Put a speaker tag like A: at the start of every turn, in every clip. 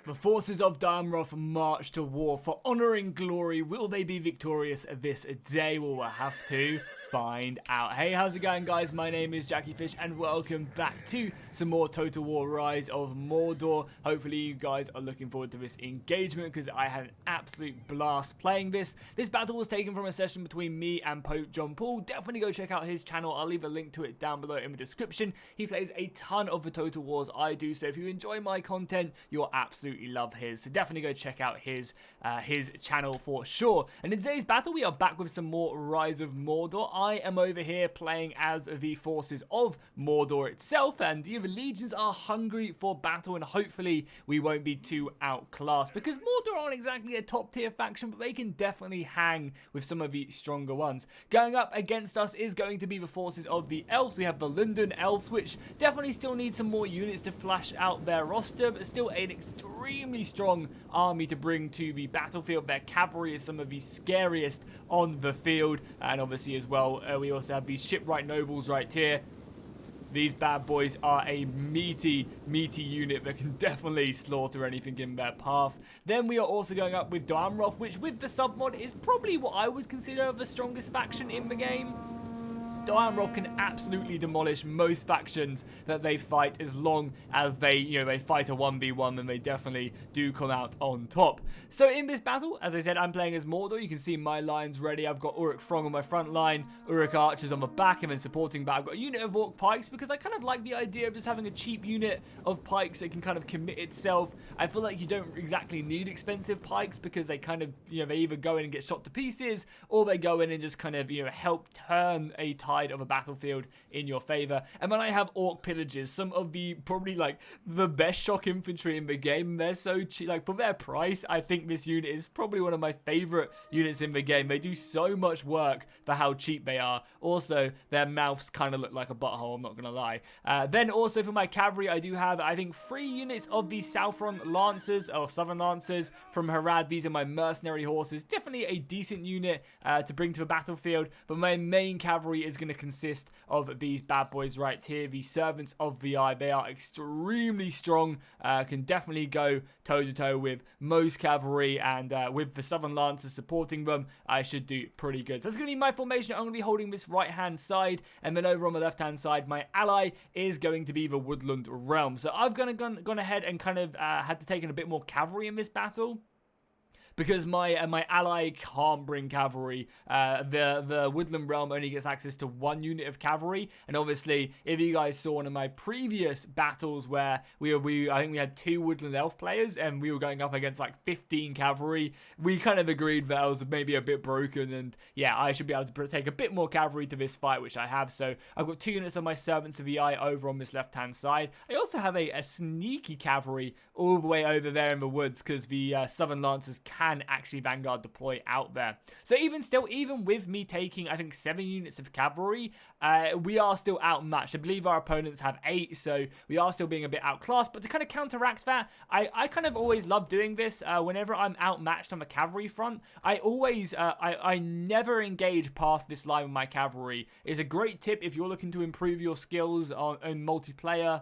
A: The forces of Dol Amroth march to war for honor and glory. Will they be victorious this day? Well, we'll have to find out. Hey, how's it going, guys? My name is Jackie Fish, and welcome back to some more Total War Rise of Mordor. Hopefully, you guys are looking forward to this engagement, because I had an absolute blast playing this. This battle was taken from a session between me and Pope John Paul. Definitely go check out his channel. I'll leave a link to it down below in the description. He plays a ton of the Total Wars I do, so if you enjoy my content, you'll absolutely love his. So definitely go check out his channel for sure. And in today's battle, we are back with some more Rise of Mordor. I am over here playing as the forces of Mordor itself, and the legions are hungry for battle, and hopefully we won't be too outclassed, because Mordor aren't exactly a top tier faction, but they can definitely hang with some of the stronger ones. Going up against us is going to be the forces of the Elves. We have the Linden Elves, which definitely still need some more units to flash out their roster, but still an extremely strong army to bring to the battlefield. Their cavalry is some of the scariest on the field, and obviously as well we also have these shipwright nobles right here. These bad boys are a meaty unit that can definitely slaughter anything in their path. Then we are also going up with Dol Amroth, which with the sub-mod is probably what I would consider the strongest faction in the game. Dol Amroth can absolutely demolish most factions that they fight, as long as they fight a 1v1, and they definitely do come out on top. So in this battle, as I said, I'm playing as Mordor. You can see my lines ready. I've got Uruk Throng on my front line, Uruk archers on my back, and then supporting that I've got a unit of Orc pikes, because I kind of like the idea of just having a cheap unit of pikes that can kind of commit itself. I feel like you don't exactly need expensive pikes, because they kind of, they either go in and get shot to pieces, or they go in and just kind of, help turn a tide of a battlefield in your favor. And then I have Orc pillagers, some of the probably like the best shock infantry in the game. They're so cheap, like for their price. I think this unit is probably one of my favorite units in the game. They do so much work for how cheap they are. Also, their mouths kind of look like a butthole, I'm not gonna lie. Then also for my cavalry, I do have, I think, 3 units of the Southron Lancers, or Southern Lancers from Harad. These are my mercenary horses. Definitely a decent unit to bring to the battlefield, but my main cavalry is going to consist of these bad boys right here, the Servants of the Eye. They are extremely strong, can definitely go toe-to-toe with most cavalry, and with the Southern Lancers supporting them, I should do pretty good. So that's going to be my formation. I'm going to be holding this right-hand side, and then over on the left-hand side, my ally is going to be the Woodland realm. So I've gone ahead and kind of had to take in a bit more cavalry in this battle, because my ally can't bring cavalry. The Woodland Realm only gets access to 1 unit of cavalry, and obviously, if you guys saw one of my previous battles where I think we had 2 Woodland Elf players, and we were going up against like 15 cavalry, we kind of agreed that I was maybe a bit broken, and yeah, I should be able to take a bit more cavalry to this fight, which I have. So I've got 2 units of my Servants of the Eye over on this left-hand side. I also have a sneaky cavalry all the way over there in the woods, because the Southern Lancers can actually Vanguard deploy out there. So even with me taking, I think, 7 units of cavalry, we are still outmatched. I believe our opponents have 8, so we are still being a bit outclassed. But to kind of counteract that, I kind of always love doing this. Whenever I'm outmatched on the cavalry front, I always, I never engage past this line with my cavalry. It's a great tip if you're looking to improve your skills on multiplayer.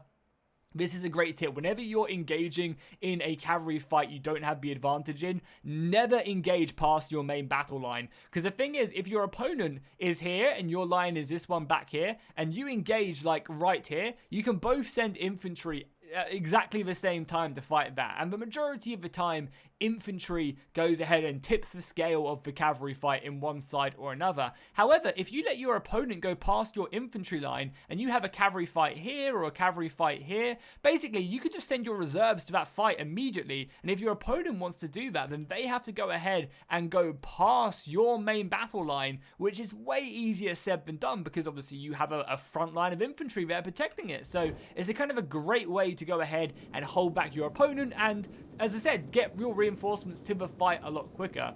A: This is a great tip. Whenever you're engaging in a cavalry fight you don't have the advantage in, never engage past your main battle line. Because the thing is, if your opponent is here and your line is this one back here, and you engage like right here, you can both send infantry exactly the same time to fight that, and the majority of the time infantry goes ahead and tips the scale of the cavalry fight in one side or another. However, if you let your opponent go past your infantry line and you have a cavalry fight here or a cavalry fight here, basically you could just send your reserves to that fight immediately, and if your opponent wants to do that, then they have to go ahead and go past your main battle line, which is way easier said than done, because obviously you have a front line of infantry there protecting it. So it's a kind of a great way to go ahead and hold back your opponent, and as I said, get real reinforcements to the fight a lot quicker.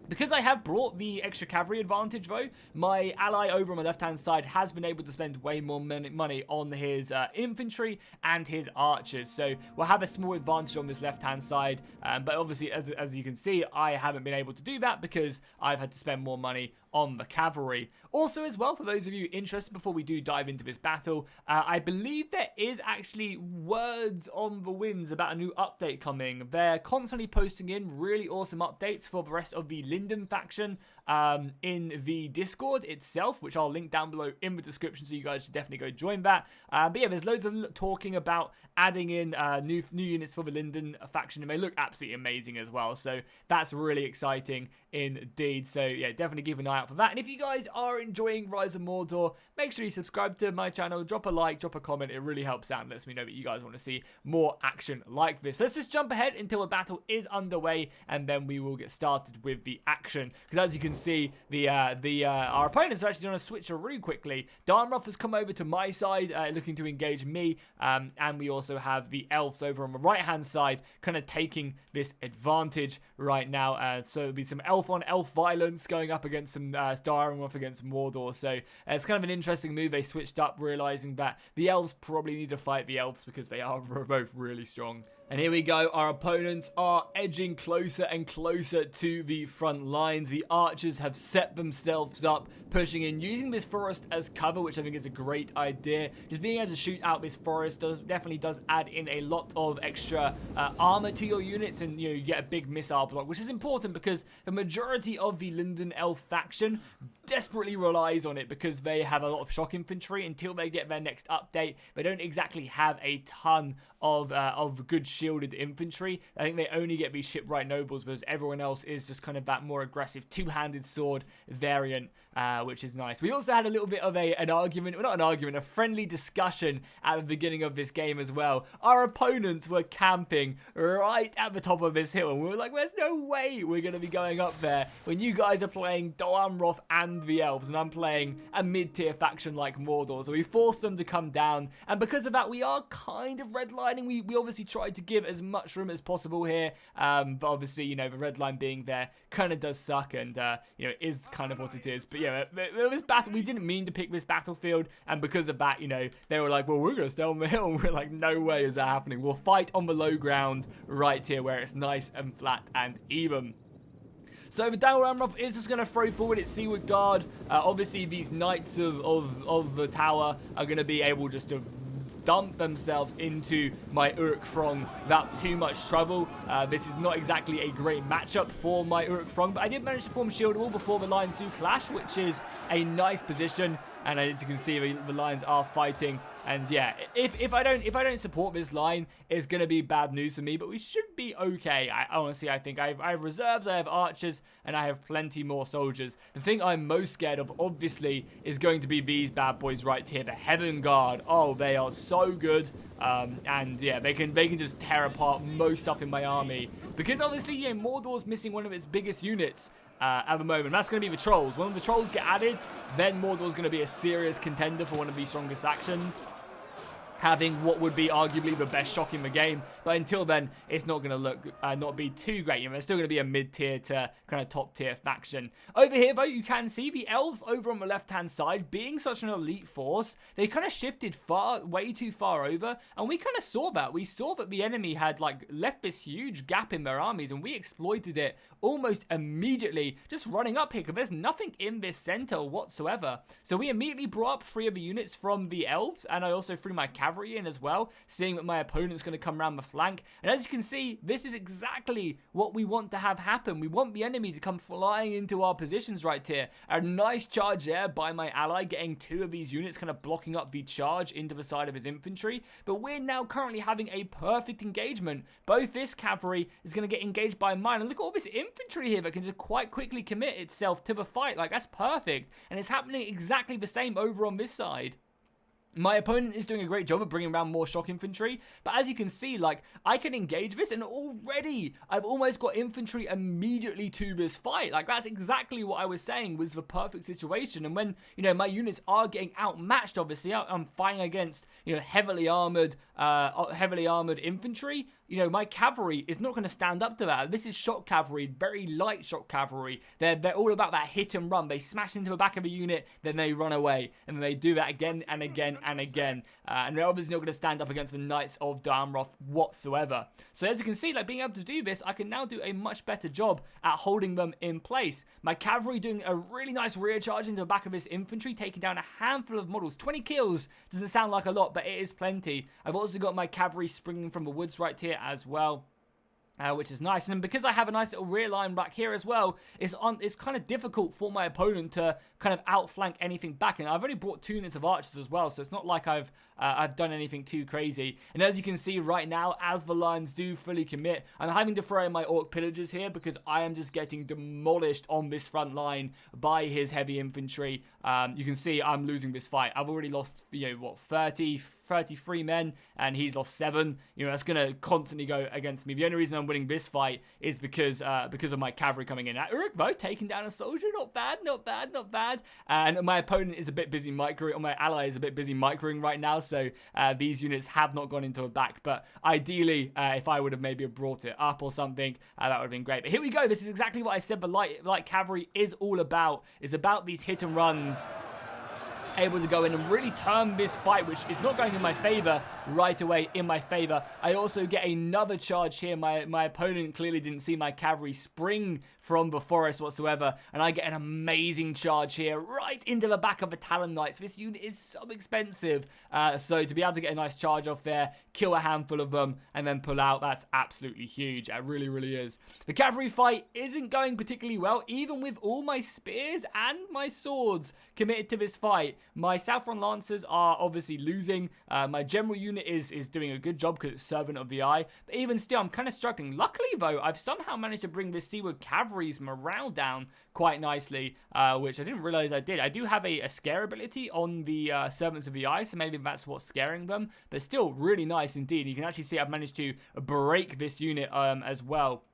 A: Because I have brought the extra cavalry advantage though, my ally over on my left-hand side has been able to spend way more money on his infantry and his archers. So we'll have a small advantage on this left-hand side, but obviously as you can see, I haven't been able to do that because I've had to spend more money on the cavalry. Also as well, for those of you interested, before we do dive into this battle, I believe there is actually words on the winds about a new update coming. They're constantly posting in really awesome updates for the rest of the Linden faction in the Discord itself, which I'll link down below in the description, so you guys should definitely go join that. But yeah, there's loads of talking about adding in new units for the Linden faction, and they look absolutely amazing as well, so that's really exciting indeed. So yeah, definitely keep an eye out for that. And if you guys are enjoying Rise of Mordor, make sure you subscribe to my channel, drop a like, drop a comment. It really helps out and lets me know that you guys want to see more action like this. Let's just jump ahead until a battle is underway, and then we will get started with the action. Because as you can see, our opponents are actually doing a switch really quickly. Dol Amroth has come over to my side, looking to engage me, and we also have the Elves over on the right hand side, kind of taking this advantage right now. So it'll be some elf on elf violence going up against some Dol Amroth against Mordor. So it's kind of an interesting move. They switched up, realizing that the Elves probably need to fight the Elves because they are both really strong. And here we go, our opponents are edging closer and closer to the front lines. The archers have set themselves up, pushing in, using this forest as cover, which I think is a great idea. Just being able to shoot out this forest definitely does add in a lot of extra armor to your units, and you get a big missile block, which is important because the majority of the Linden Elf faction desperately relies on it because they have a lot of shock infantry. Until they get their next update, they don't exactly have a ton of good shielded infantry. I think they only get these shipwright nobles because everyone else is just kind of that more aggressive two-handed sword variant, which is nice. We also had a little bit of an argument, well, not an argument, a friendly discussion at the beginning of this game as well. Our opponents were camping right at the top of this hill, and we were like, there's no way we're going to be going up there when you guys are playing Dol Amroth and the Elves, and I'm playing a mid-tier faction like Mordor. So we forced them to come down, and because of that, we are kind of redlining. We obviously tried to give as much room as possible here, but obviously, the red line being there kind of does suck, and is kind of what it is. But yeah, this battle, we didn't mean to pick this battlefield, and because of that, they were like, well, we're going to stay on the hill, and we're like, no way is that happening. We'll fight on the low ground right here where it's nice and flat and even. So the Dol Amroth is just going to throw forward its Seaward Guard. Obviously, these Knights of the Tower are going to be able just to dump themselves into my Uruk-Throng without too much trouble. This is not exactly a great matchup for my Uruk-Throng, but I did manage to form shield wall before the lines do clash, which is a nice position. And as you can see, the lines are fighting. And yeah, if I don't support this line, it's gonna be bad news for me. But we should be okay. Honestly, I think I have reserves, I have archers, and I have plenty more soldiers. The thing I'm most scared of, obviously, is going to be these bad boys right here, the Heaven Guard. Oh, they are so good. And yeah, they can just tear apart most stuff in my army. Because obviously, Mordor's missing one of its biggest units at the moment. That's going to be the Trolls. When the Trolls get added, then Mordor's going to be a serious contender for one of the strongest factions, having what would be arguably the best shock in the game. But until then, it's not going to look not be too great. It's still going to be a mid-tier to kind of top-tier faction. Over here, though, you can see the Elves over on the left-hand side, being such an elite force, they kind of shifted way too far over, and we kind of saw that. We saw that the enemy had left this huge gap in their armies, and we exploited it almost immediately, just running up here, because there's nothing in this center whatsoever. So we immediately brought up 3 of the units from the Elves, and I also threw my cavalry in as well, seeing that my opponent's going to come around the flank. And as you can see, this is exactly what we want to have happen. We want the enemy to come flying into our positions right here. A nice charge there by my ally, getting 2 of these units kind of blocking up the charge into the side of his infantry. But we're now currently having a perfect engagement. Both this cavalry is going to get engaged by mine. And look at all this infantry here that can just quite quickly commit itself to the fight. That's perfect. And it's happening exactly the same over on this side. My opponent is doing a great job of bringing around more shock infantry, but as you can see, I can engage this, and already I've almost got infantry immediately to this fight. That's exactly what I was saying was the perfect situation. And when, my units are getting outmatched, obviously, I'm fighting against, heavily armored heavily armored infantry, you know, my cavalry is not going to stand up to that. This is shock cavalry, very light shock cavalry. They're all about that hit and run. They smash into the back of a unit, then they run away. And then they do that again and again and again. And they're obviously not going to stand up against the Knights of Dol Amroth whatsoever. So as you can see, like being able to do this, I can now do a much better job at holding them in place. My cavalry doing a really nice rear charge into the back of this infantry, taking down a handful of models. 20 kills doesn't sound like a lot, but it is plenty. I've also got my cavalry springing from the woods right here as well. Which is nice, and because I have a nice little rear line back here as well, it's kind of difficult for my opponent to kind of outflank anything back. And I've only brought 2 units of archers as well, so it's not like I've done anything too crazy. And as you can see right now, as the lines do fully commit, I'm having to throw in my orc pillagers here because I am just getting demolished on this front line by his heavy infantry. You can see I'm losing this fight. I've already lost, you know, what, 33 men, and he's lost 7. You know, that's going to constantly go against me. The only reason I'm winning this fight is because of my cavalry coming in. Uruk, though, taking down a soldier. Not bad, not bad, not bad. And my opponent is a bit busy microing, or my ally is a bit busy microing right now, so these units have not gone into a back. But ideally, if I would have maybe brought it up or something, that would have been great. But here we go. This is exactly what I said the light cavalry is all about. It's about these hit and runs, able to go in and really turn this fight, which is not going in my favor, right away in my favor. I also get another charge here. My opponent clearly didn't see my cavalry spring from the forest whatsoever, and I get an amazing charge here right into the back of the Talon Knights. This unit is so expensive, so to be able to get a nice charge off there, kill a handful of them, and then pull out, that's absolutely huge. It really, really is. The cavalry fight isn't going particularly well, even with all my spears and my swords committed to this fight. My Saffron Lancers are obviously losing. My general unit is doing a good job because it's Servant of the Eye, but even still, I'm kind of struggling. Luckily, though, I've somehow managed to bring this Seaward Cavalry's morale down quite nicely, which I didn't realize I did. I do have a scare ability on the Servants of the Eye, so maybe that's what's scaring them, but still really nice indeed. You can actually see I've managed to break this unit as well,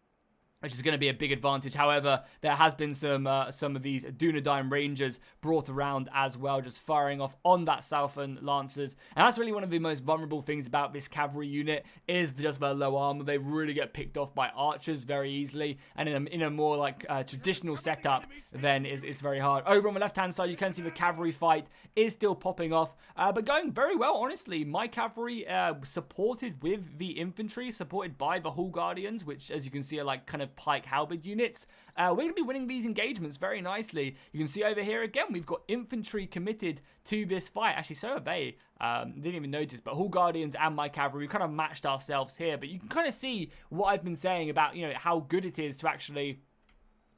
A: which is going to be a big advantage. However, there has been some of these Dunedain Rangers brought around as well, just firing off on that Southern Lancers. And that's really one of the most vulnerable things about this cavalry unit, is just their low armor. They really get picked off by archers very easily, and in a more like traditional setup, then it's very hard. Over on the left-hand side, you can see the cavalry fight is still popping off, but going very well, honestly. My cavalry supported with the infantry, supported by the Hall Guardians, which, as you can see, are like kind of pike halberd units. We're going to be winning these engagements very nicely. You can see over here again, we've got infantry committed to this fight. Actually, so have they. Didn't even notice, but Hall Guardians and my cavalry, we kind of matched ourselves here. But you can kind of see what I've been saying about, you know, how good it is to actually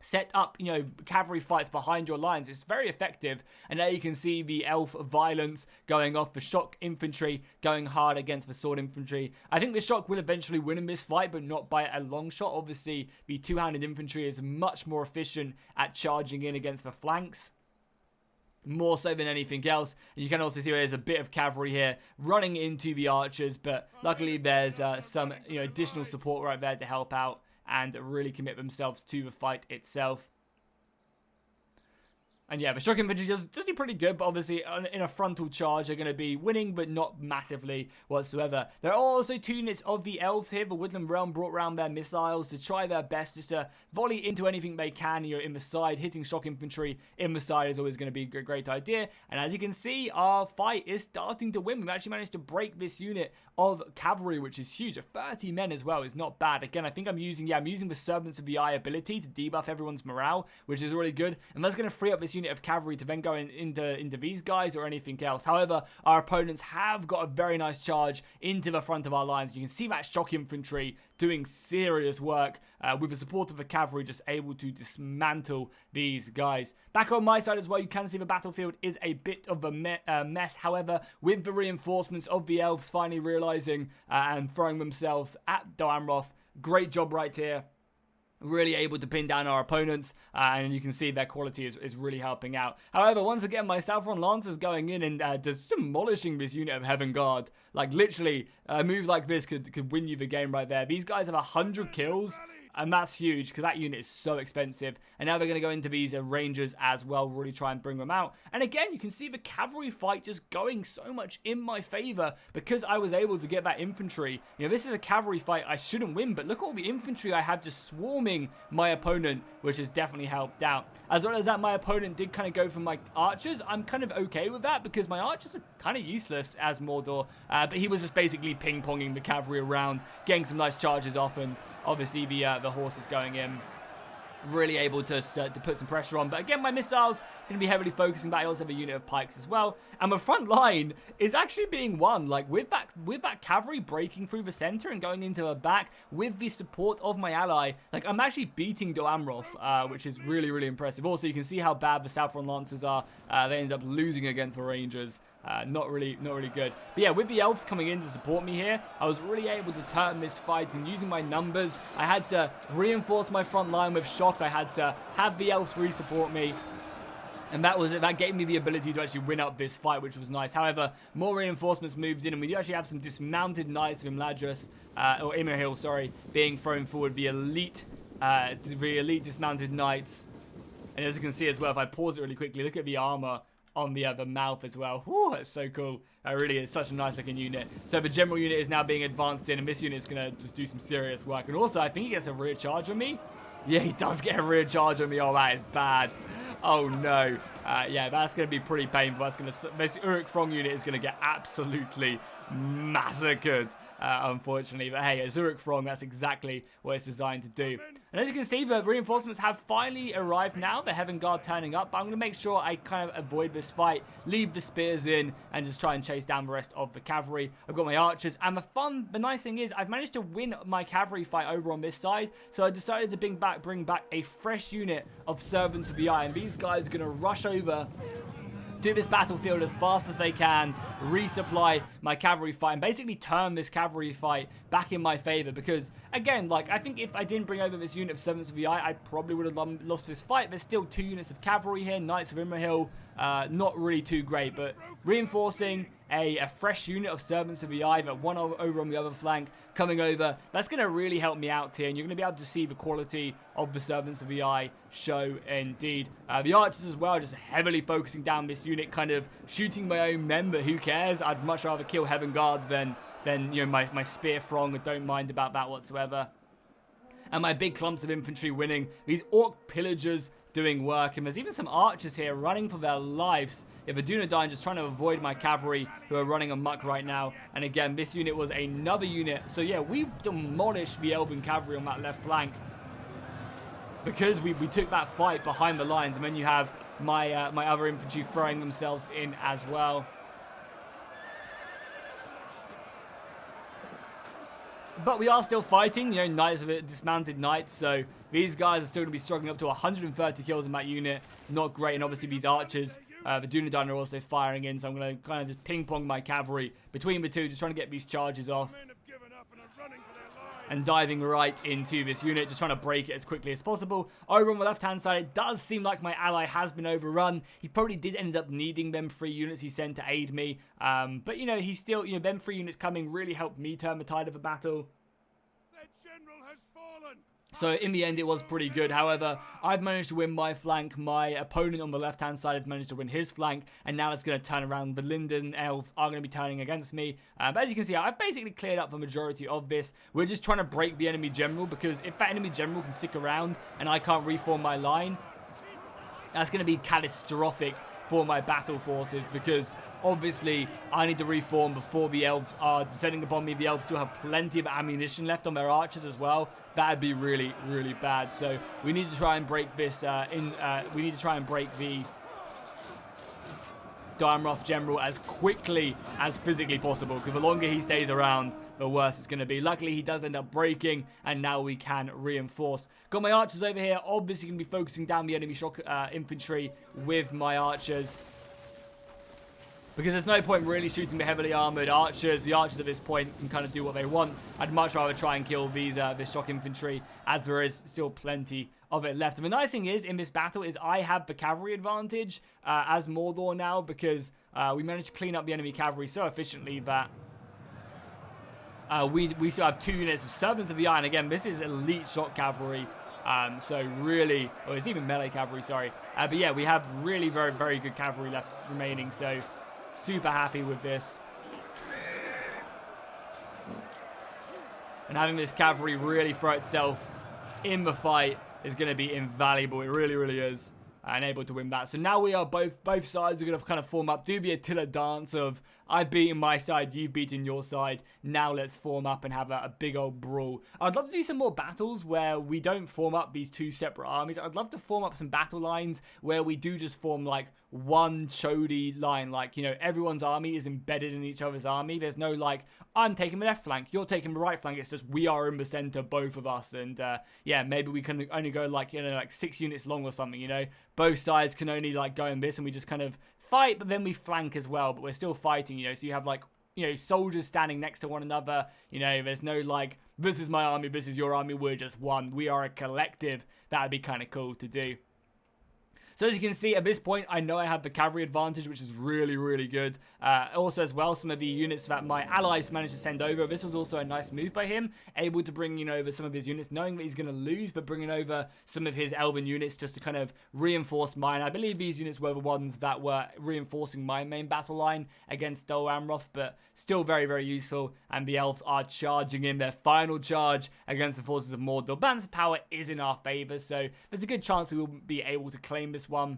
A: set up, you know, cavalry fights behind your lines. It's very effective. And there you can see the elf violence going off, the shock infantry going hard against the sword infantry. I think the shock will eventually win in this fight, but not by a long shot. Obviously, the two-handed infantry is much more efficient at charging in against the flanks, more so than anything else. And you can also see there's a bit of cavalry here running into the archers, but luckily there's some, you know, additional support right there to help out and really commit themselves to the fight itself. And yeah, the shock infantry does do pretty good, but obviously in a frontal charge, they're going to be winning, but not massively whatsoever. There are also 2 units of the Elves here. The Woodland realm brought around their missiles to try their best just to volley into anything they can, you know, in the side. Hitting shock infantry in the side is always going to be a great idea. And as you can see, our fight is starting to win. We've actually managed to break this unit of cavalry, which is huge. 30 men as well is not bad. Again, I think I'm using the Servants of the Eye ability to debuff everyone's morale, which is really good. And that's going to free up this unit of cavalry to then go into these guys or anything else. However, our opponents have got a very nice charge into the front of our lines. You can see that shock infantry doing serious work with the support of the cavalry, just able to dismantle these guys. Back on my side as well, you can see the battlefield is a bit of a mess. However, with the reinforcements of the elves finally realizing and throwing themselves at Dol Amroth, great job right here. Really able to pin down our opponents, and you can see their quality is really helping out. However, once again, my Saffron Lancers going in and just demolishing this unit of Heaven Guard. Like, literally, a move like this could win you the game right there. These guys have 100 kills And that's huge because that unit is so expensive. And now they're going to go into these Rangers as well, really try and bring them out. And again, you can see the cavalry fight just going so much in my favor because I was able to get that infantry. You know, this is a cavalry fight I shouldn't win, but look at all the infantry I have just swarming my opponent, which has definitely helped out. As well as that, my opponent did kind of go for my archers. I'm kind of okay with that because my archers are kind of useless as Mordor, but he was just basically ping-ponging the cavalry around, getting some nice charges off, and obviously the horses going in, really able to put some pressure on. But again, my missiles going to be heavily focusing back. I also have a unit of pikes as well, and my front line is actually being won, like with that cavalry breaking through the center and going into the back with the support of my ally. Like, I'm actually beating Dol Amroth, which is really, really impressive. Also, you can see how bad the Southron Lancers are. They end up losing against the Rangers. Not really good. But yeah, with the Elves coming in to support me here, I was really able to turn this fight, and using my numbers, I had to reinforce my front line with shock. I had to have the Elves re-support me. And that was it. That gave me the ability to actually win up this fight, which was nice. However, more reinforcements moved in, and we do actually have some dismounted knights of Imladris, or Imrahil, sorry, being thrown forward. The elite dismounted knights. And as you can see as well, if I pause it really quickly, look at the armor on the mouth as well. Whew, that's so cool. It really is such a nice looking unit. So the general unit is now being advanced in, and this unit is going to just do some serious work. And also, I think he gets a rear charge on me. Yeah, he does get a rear charge on me. Oh, that is bad. Oh, no. Yeah, that's going to be pretty painful. This Uruk Throng unit is going to get absolutely massacred, unfortunately. But hey, as Uruk Throng, that's exactly what it's designed to do. And as you can see, the reinforcements have finally arrived now. The Heaven Guard turning up. But I'm going to make sure I kind of avoid this fight, leave the spears in, and just try and chase down the rest of the cavalry. I've got my archers. And the nice thing is, I've managed to win my cavalry fight over on this side. So I decided to bring back a fresh unit of Servants of the Eye. And these guys are going to rush over to this battlefield as fast as they can, resupply my cavalry fight, and basically turn this cavalry fight back in my favor. Because, again, like, I think if I didn't bring over this unit of Servants of the Eye, I probably would have lost this fight. There's still 2 units of cavalry here, Knights of Imrahil, not really too great, but reinforcing a fresh unit of Servants of the Eye, but one over on the other flank coming over, that's going to really help me out here, and you're going to be able to see the quality of the Servants of the Eye show indeed. The archers as well, just heavily focusing down this unit, kind of shooting my own men, but who cares? I'd much rather kill Heaven Guards than you know, my Spear Throng. I don't mind about that whatsoever. And my big clumps of infantry winning, these Orc Pillagers doing work, and there's even some archers here running for their lives. If a Dunedain just trying to avoid my cavalry who are running amok right now. And again, this unit was another unit. So yeah, we demolished the Elven cavalry on that left flank because we took that fight behind the lines. And then you have my my other infantry throwing themselves in as well. But we are still fighting, you know, Knights of it, dismounted Knights, so these guys are still going to be struggling up to 130 kills in that unit. Not great, and obviously these archers, the Dunedain are also firing in, so I'm going to kind of just ping-pong my cavalry between the two, just trying to get these charges off. And diving right into this unit, just trying to break it as quickly as possible. Over on the left-hand side, it does seem like my ally has been overrun. He probably did end up needing them 3 units he sent to aid me. But, you know, he still, you know, them 3 units coming really helped me turn the tide of the battle.
B: Their general has fallen.
A: So in the end, it was pretty good. However, I've managed to win my flank. My opponent on the left-hand side has managed to win his flank. And now it's going to turn around. The Linden Elves are going to be turning against me. But as you can see, I've basically cleared up the majority of this. We're just trying to break the enemy general. Because if that enemy general can stick around and I can't reform my line, that's going to be catastrophic for my battle forces. Because obviously, I need to reform before the Elves are descending upon me. The Elves still have plenty of ammunition left on their archers as well. That'd be really, really bad. So we need to try and break this. We need to try and break the Dol Amroth general as quickly as physically possible. Because the longer he stays around, the worse it's going to be. Luckily, he does end up breaking, and now we can reinforce. Got my archers over here. Obviously, going to be focusing down the enemy shock infantry with my archers. Because there's no point really shooting the heavily armored archers. The archers at this point can kind of do what they want. I'd much rather try and kill these this shock infantry, as there is still plenty of it left. And the nice thing is, in this battle, is I have the cavalry advantage as Mordor now, because we managed to clean up the enemy cavalry so efficiently that we still have 2 units of Servants of the Eye, and again, this is elite shot cavalry. So really, or it's even melee cavalry, sorry. But yeah, we have really very, very good cavalry left remaining, so super happy with this. And having this cavalry really throw itself in the fight is going to be invaluable. It really, really is. And able to win that. So now we are both sides are going to kind of form up, do the Attila dance of I've beaten my side, you've beaten your side. Now let's form up and have a big old brawl. I'd love to do some more battles where we don't form up these 2 separate armies. I'd love to form up some battle lines where we do just form like one chody line, like, you know, everyone's army is embedded in each other's army. There's no like, I'm taking the left flank, you're taking the right flank. It's just we are in the center, both of us. And yeah, maybe we can only go like, you know, like 6 units long or something, you know. Both sides can only like go in this, and we just kind of fight, but then we flank as well, but we're still fighting, you know. So you have like, you know, soldiers standing next to one another, you know. There's no like, this is my army, this is your army, we're just one. We are a collective. That would be kind of cool to do. So as you can see, at this point, I know I have the cavalry advantage, which is really, really good. Also, as well, some of the units that my allies managed to send over. This was also a nice move by him, able to bring, you know, over some of his units, knowing that he's going to lose, but bringing over some of his elven units just to kind of reinforce mine. I believe these units were the ones that were reinforcing my main battle line against Dol Amroth, but still very, very useful. And the elves are charging in their final charge against the forces of Mordor. Balance of power is in our favor, so there's a good chance we will be able to claim this one.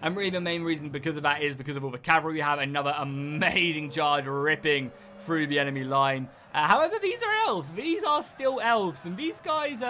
A: And really the main reason because of that is because of all the cavalry we have. Another amazing charge ripping through the enemy line. However, these are elves. These are still elves. And these guys,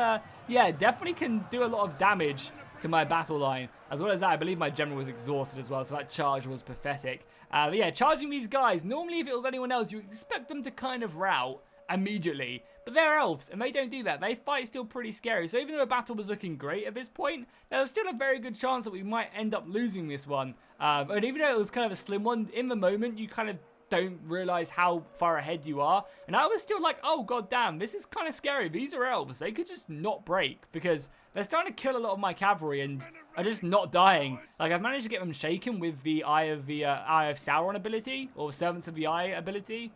A: yeah, definitely can do a lot of damage to my battle line. As well as that, I believe my general was exhausted as well, so that charge was pathetic. But yeah, charging these guys, normally if it was anyone else, you expect them to kind of rout immediately, but they're elves and they don't do that. They fight still pretty scary, so even though the battle was looking great at this point, there's still a very good chance that we might end up losing this one. And even though it was kind of a slim one, in the moment you kind of don't realize how far ahead you are, and I was still like, oh god damn, this is kind of scary. These are elves, they could just not break because they're starting to kill a lot of my cavalry and are just not dying. Like, I've managed to get them shaken with the Eye of Sauron ability, or Servants of the Eye ability,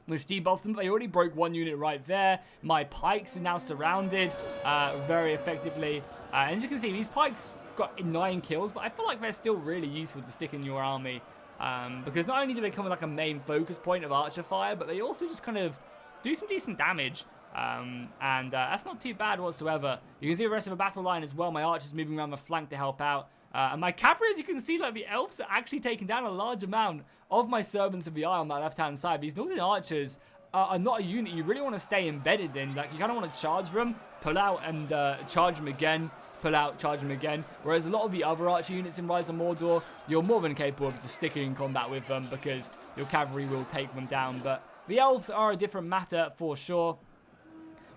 A: which debuffs them. They already broke one unit right there. My pikes are now surrounded very effectively. And as you can see, these pikes got 9 kills, but I feel like they're still really useful to stick in your army. Because not only do they come with like a main focus point of archer fire, but they also just kind of do some decent damage. And that's not too bad whatsoever. You can see the rest of the battle line as well. My archers moving around the flank to help out. And my cavalry, as you can see, like the elves are actually taking down a large amount of my Servants of the Eye on that left-hand side. These northern archers are not a unit you really want to stay embedded in. Like, you kind of want to charge them, pull out and charge them again, pull out, charge them again. Whereas a lot of the other archer units in Rise of Mordor, you're more than capable of just sticking in combat with them because your cavalry will take them down. But the elves are a different matter for sure.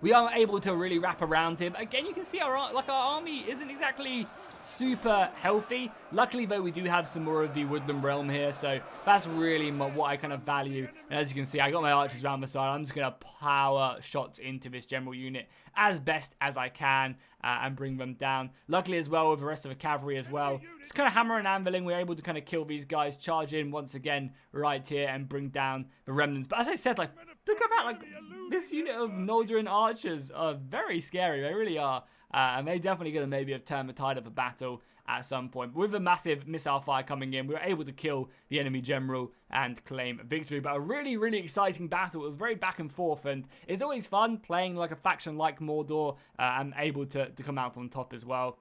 A: We are able to really wrap around him. Again, you can see our army isn't exactly super healthy. Luckily, though, we do have some more of the Woodland realm here, so that's really what I kind of value. And as you can see, I got my archers around the side. I'm just going to power shots into this general unit as best as I can and bring them down. Luckily, as well, with the rest of the cavalry as well, just kind of hammer and anviling, we're able to kind of kill these guys, charge in once again right here and bring down the remnants. But as I said, like, look at that, like, this unit of Noldoran archers are very scary. They really are. And they're definitely going to maybe have turned the tide of the battle at some point. But with a massive missile fire coming in, we were able to kill the enemy general and claim victory. But a really, really exciting battle. It was very back and forth, and it's always fun playing like a faction like Mordor and able to come out on top as well.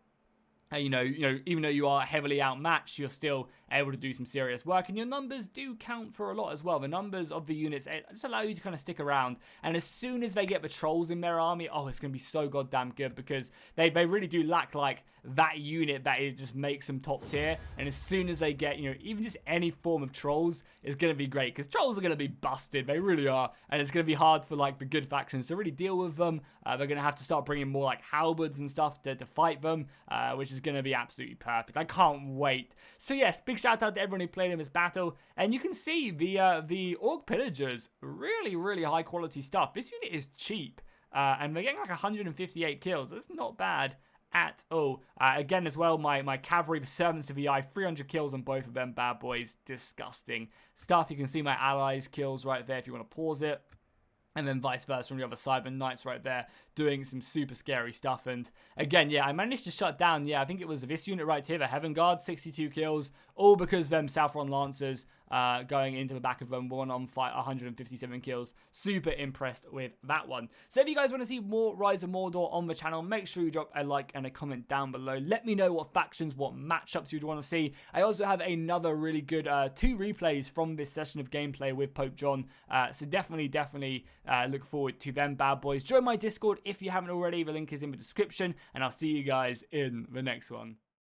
A: You know, even though you are heavily outmatched, you're still able to do some serious work, and your numbers do count for a lot as well. The numbers of the units just allow you to kind of stick around, and as soon as they get the trolls in their army, oh, it's going to be so goddamn good, because they really do lack, like, that unit that is just makes them top tier, and as soon as they get, you know, even just any form of trolls, it's going to be great, because trolls are going to be busted, they really are, and it's going to be hard for, like, the good factions to really deal with them. They're going to have to start bringing more, like, halberds and stuff to fight them, which is going to be absolutely perfect. I can't wait. So yes, big shout out to everyone who played in this battle, and you can see the Orc Pillagers, really, really high quality stuff. This unit is cheap, and they're getting like 158 kills. That's not bad at all. Again, as well, my Cavalry, the Servants of the Eye, 300 kills on both of them bad boys. Disgusting stuff. You can see my allies' kills right there if you want to pause it. And then vice versa on the other side, the Knights right there doing some super scary stuff. And again, yeah, I managed to shut down, yeah, I think it was this unit right here, the Heaven Guard, 62 kills, all because of them Saffron Lancers going into the back of them, one on fight, 157 kills. Super impressed with that one. So if you guys want to see more Rise of Mordor on the channel, make sure you drop a like and a comment down below. Let me know what factions, what matchups you'd want to see. I also have another really good 2 replays from this session of gameplay with Pope John. So definitely look forward to them bad boys. Join my Discord if you haven't already. The link is in the description, and I'll see you guys in the next one.